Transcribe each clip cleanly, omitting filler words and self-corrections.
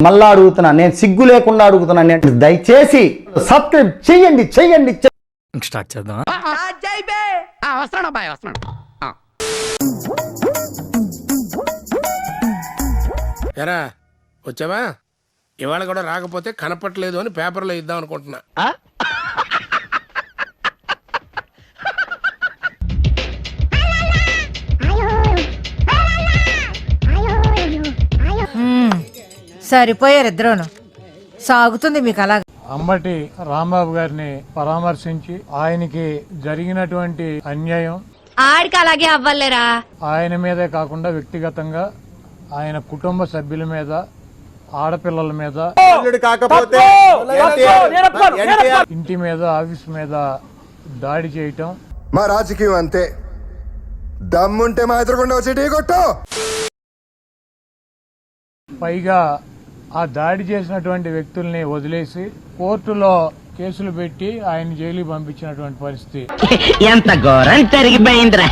మళ్ళా అడుగుతున్నా, నేను సిగ్గు లేకుండా అడుగుతున్నా, నేను దయచేసి సబ్స్క్రైబ్ చెయ్యండి చెయ్యండి. స్టార్ట్ చేద్దాం. ఎరా వచ్చావా? ఇవాళ కూడా రాకపోతే కనపట్లేదు అని పేపర్లో ఇద్దాం అనుకుంటున్నా. సరిపోయారు ఇద్దరును. సాగుతుంది మీకు అలా. అంబటి రాంబాబు గారిని పరామర్శించి ఆయనకి జరిగినటువంటి అన్యాయం ఆడికి అలాగే అవ్వలేరా, ఆయన మీదే కాకుండా వ్యక్తిగతంగా ఆయన కుటుంబ సభ్యుల మీద, ఆడపిల్లల మీద, ఇంటి మీద, ఆఫీస్ మీద దాడి చేయటం. మా రాజకీయం అంతే, దమ్ముంటే మా ఎదురుకుండా వచ్చి టీ కొట్టు. పైగా ఆ దాడి చేసినటువంటి వ్యక్తుల్ని వదిలేసి కోర్టులో కేసులు పెట్టి ఆయన జైలుకి పంపించినటువంటి పరిస్థితి. ఎంత ఘోరం జరిగిపోయిందిరా.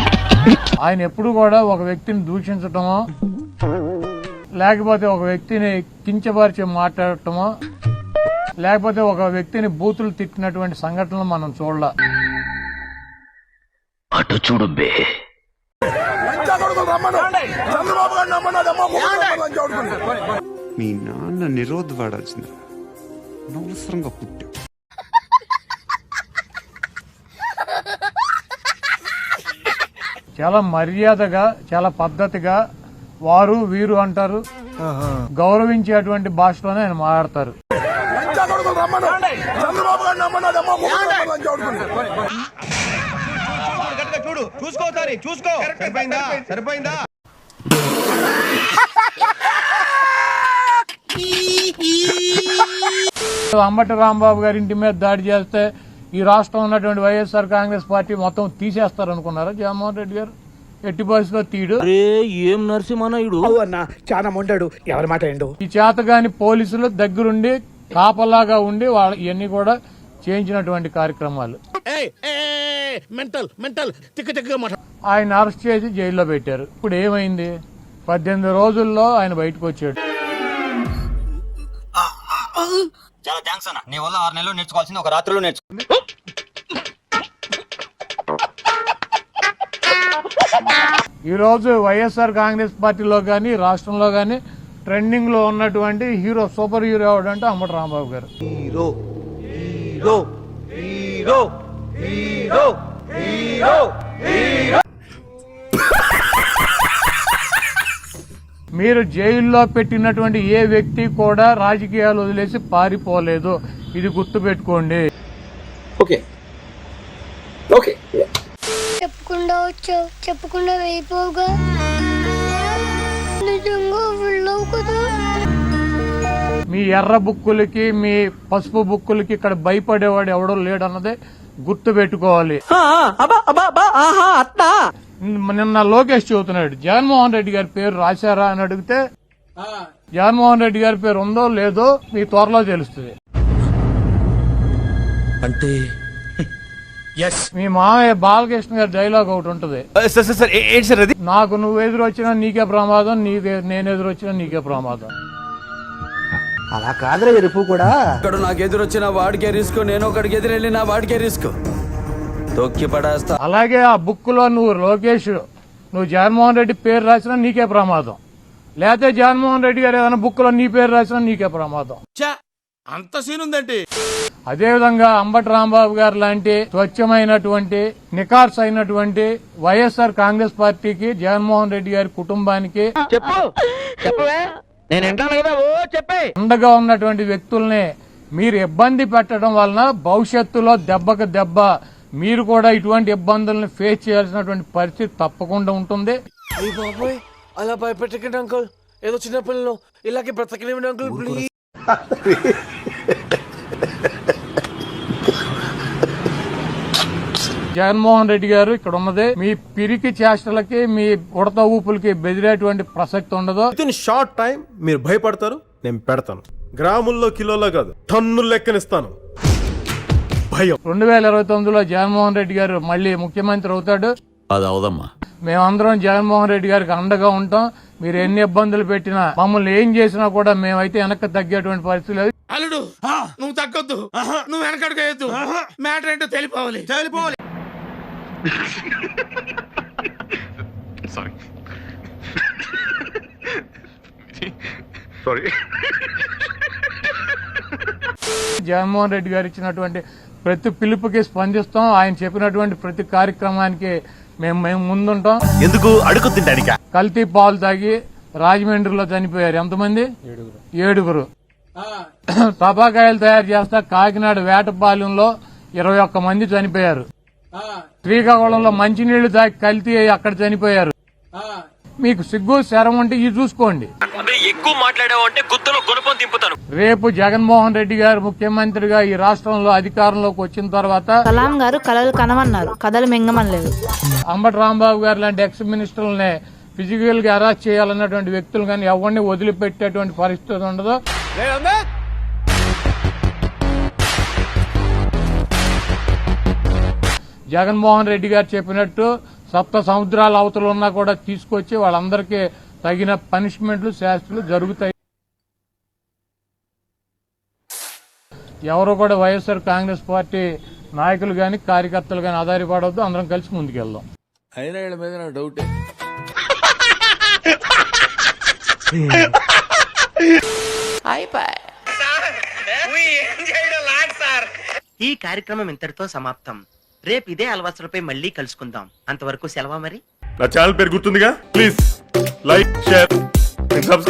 ఆయన ఎప్పుడు కూడా ఒక వ్యక్తిని దూషించటమో, లేకపోతే ఒక వ్యక్తిని కించపరిచి మాట్లాడటమో, లేకపోతే ఒక వ్యక్తిని బూతులు తిట్టినటువంటి సంఘటనలు మనం చూడాల. అటు చూడు బే. మీ నాన్న నిరోధ్ వాడాల్సింది, అనవసరంగా పుట్టా. చాలా మర్యాదగా, చాలా పద్ధతిగా వారు వీరు అంటారు, గౌరవించేటువంటి భాషలోనే ఆయన మాట్లాడతారు. అంబటి రాంబాబు గారి ఇంటి మీద దాడి చేస్తే ఈ రాష్ట్రం ఉన్నటువంటి వైఎస్ఆర్ కాంగ్రెస్ పార్టీ మొత్తం తీసేస్తారు అనుకున్నారా? జగన్మోహన్ రెడ్డి గారు ఎట్టి పరిస్థితిలో తీడు. ఏం నరసింహనాయుడు చాలా మొండాడు, ఎవరి మాట ఏండు. ఈ చేతగాని పోలీసులు దగ్గరుండి కాపలాగా ఉండి వాళ్ళ ఇవన్నీ కూడా చేయించినటువంటి కార్యక్రమాలు. ఆయన అరెస్ట్ చేసి జైల్లో పెట్టారు. ఇప్పుడు ఏమైంది? 18 రోజుల్లో ఆయన బయటకు వచ్చాడు. చాలా థ్యాంక్స్ అన్న, నీ వల్ల 6 నెలలు నేర్చుకోవాల్సింది ఒక రాత్రిలో నేర్చుకుంది. ఈ రోజు వైఎస్ఆర్ కాంగ్రెస్ పార్టీలో గానీ, రాష్ట్రంలో గానీ ట్రెండింగ్ లో ఉన్నటువంటి హీరో, సూపర్ హీరో ఎవడంటే Ambati Rambabu garu. Hero hero hero hero hero hero. మీరు జైల్లో పెట్టినటువంటి ఏ వ్యక్తి కూడా రాజకీయాలు వదిలేసి పారిపోలేదు, ఇది గుర్తుపెట్టుకోండి. Okay okay. చెప్పకుండా వచ్చావు, చెప్పకుండా వెళ్ళిపోగా. నిజంగా వెళ్ళవు కదా. మీ ఎర్ర బుక్కులకి, మీ పసుపు బుక్కులకి ఇక్కడ భయపడేవాడు ఎవడో లేడన్నదే గుర్తు పెట్టుకోవాలి. నిన్న లోకేష్ చెబుతున్నాడు, జగన్మోహన్ రెడ్డి గారి పేరు రాశారా అని అడిగితే, జగన్మోహన్ రెడ్డి గారి పేరు ఉందో లేదో మీ త్వరలో తెలుస్తుంది. అంటే మీ మామయ్య బాలకృష్ణ గారి డైలాగ్ ఒకటి ఉంటది, నాకు నువ్వు ఎదురు వచ్చినా నీకే ప్రమాదం, నేను ఎదురు వచ్చినా నీకే ప్రమాదం. అలా కాదురా ఎరుపు కూడా. ఇక్కడ నాకు ఎదురు వచ్చిన వాడికే రిస్క్, నేను ఒకడికి ఎదురెళ్ళిన వాడికే రిస్క్. తొక్కి పడేస్తా. అలాగే ఆ బుక్ లో నువ్వు లోకేష్, నువ్వు జగన్మోహన్ రెడ్డి పేరు రాసినా నీకే ప్రమాదం, లేకపోతే జగన్మోహన్ రెడ్డి గారు ఏదైనా బుక్ లో నీ పేరు రాసినా నీకే ప్రమాదం. అంత సీన్ ఉందండి. అదేవిధంగా అంబటి రాంబాబు గారు లాంటి స్వచ్ఛమైనటువంటి, నికార్స్ అయినటువంటి వైఎస్ఆర్ కాంగ్రెస్ పార్టీకి, జగన్మోహన్ రెడ్డి గారి కుటుంబానికి అండగా ఉన్నటువంటి వ్యక్తుల్ని మీరు ఇబ్బంది పెట్టడం వలన భవిష్యత్తులో దెబ్బకు దెబ్బ మీరు కూడా ఇటువంటి ఇబ్బందులను ఫేస్ చేయాల్సినటువంటి పరిస్థితి తప్పకుండా ఉంటుంది. అలా భయపెట్టకండి అంకుల్, ఏదో చిన్న పిల్లలు ఇలాగే బ్రతకలేమండి అంకుల్ ప్లీజ్. జగన్మోహన్ రెడ్డి గారు ఇక్కడ ఉన్నదే మీ పిరికి చేష్టలకి, మీ ఉడత ఊపులకి బెదిరేటువంటి ప్రసక్తి ఉండదు. షార్ట్ టైం మీరు భయపడతారు, నేను పెడతాను. గ్రాముల్లో కిలోలో కాదు, టన్నులు లెక్కనిస్తాను. భయం. 2029లో జగన్మోహన్ రెడ్డి గారు మళ్ళీ ముఖ్యమంత్రి అవుతాడు. అది అవదమ్మా. మేమందరం జగన్మోహన్ రెడ్డి గారికి అండగా ఉంటాం. మీరు ఎన్ని ఇబ్బందులు పెట్టినా మమ్మల్ని ఏం చేసినా కూడా మేమైతే వెనక్కి తగ్గేటువంటి పరిస్థితి లేదు. అల్లుడు నువ్వు తగ్గొద్దు, నువ్వు వెనకడుకోవద్దు, మ్యాటర్ ఏంటో తెలిపోవాలి. జగన్మోహన్ రెడ్డి గారు ఇచ్చినటువంటి ప్రతి పిలుపుకి స్పందిస్తాం. ఆయన చెప్పినటువంటి ప్రతి కార్యక్రమానికి మేము ముందుంటాం. ఎందుకు అడుగు తింటానిక? కల్తీ పాలు తాగి రాజమండ్రిలో చనిపోయారు ఎంతమంది? 7. టపాకాయలు తయారు చేస్తా కాకినాడ వేటపాలెంలో 21 మంది చనిపోయారు. శ్రీకాకుళంలో మంచినీళ్లు తాగి కల్తీ అక్కడ చనిపోయారు. మీకు సిగ్గు శరం ఉంటే ఇది చూసుకోండి. ఎక్కువ మాట్లాడావంటే గుద్దలో గుణపం తిప్పుతాను. రేపు జగన్మోహన్ రెడ్డి గారు ముఖ్యమంత్రిగా ఈ రాష్ట్రంలో అధికారంలోకి వచ్చిన తర్వాత కలాం గారు కలలు కనమన్నారు, కథలు మింగమనలేదు. అంబటి రాంబాబు గారు లాంటి ఎక్స్ మినిస్టర్లని ఫిజికల్ గా అరెస్ట్ చేయాలన్నటువంటి వ్యక్తులు కానీ ఎవరిని వదిలిపెట్టేటువంటి పరిస్థితి ఉండదు. జగన్మోహన్ రెడ్డి గారు చెప్పినట్టు సప్త సముద్రాల అవతలు ఉన్నా కూడా తీసుకొచ్చి వాళ్ళందరికీ తగిన పనిష్మెంట్లు శాస్త్రాలు జరుగుతాయి. ఎవరు కూడా వైఎస్ఆర్ కాంగ్రెస్ పార్టీ నాయకులు గాని కార్యకర్తలు గాని ఆధారపడవద్దు. అందరం కలిసి ముందుకెళ్దాం. అయినా వీళ్ళ మీద నా డౌటే. ఈ కార్యక్రమం ఇంతటితో సమాప్తం. రేపు ఇదే అలవాసులపై మళ్ళీ కలుసుకుందాం. అంతవరకు సెలవా మరి. నా ఛానల్ పేరు గుర్తుందిగా? Please like, share, subscribe.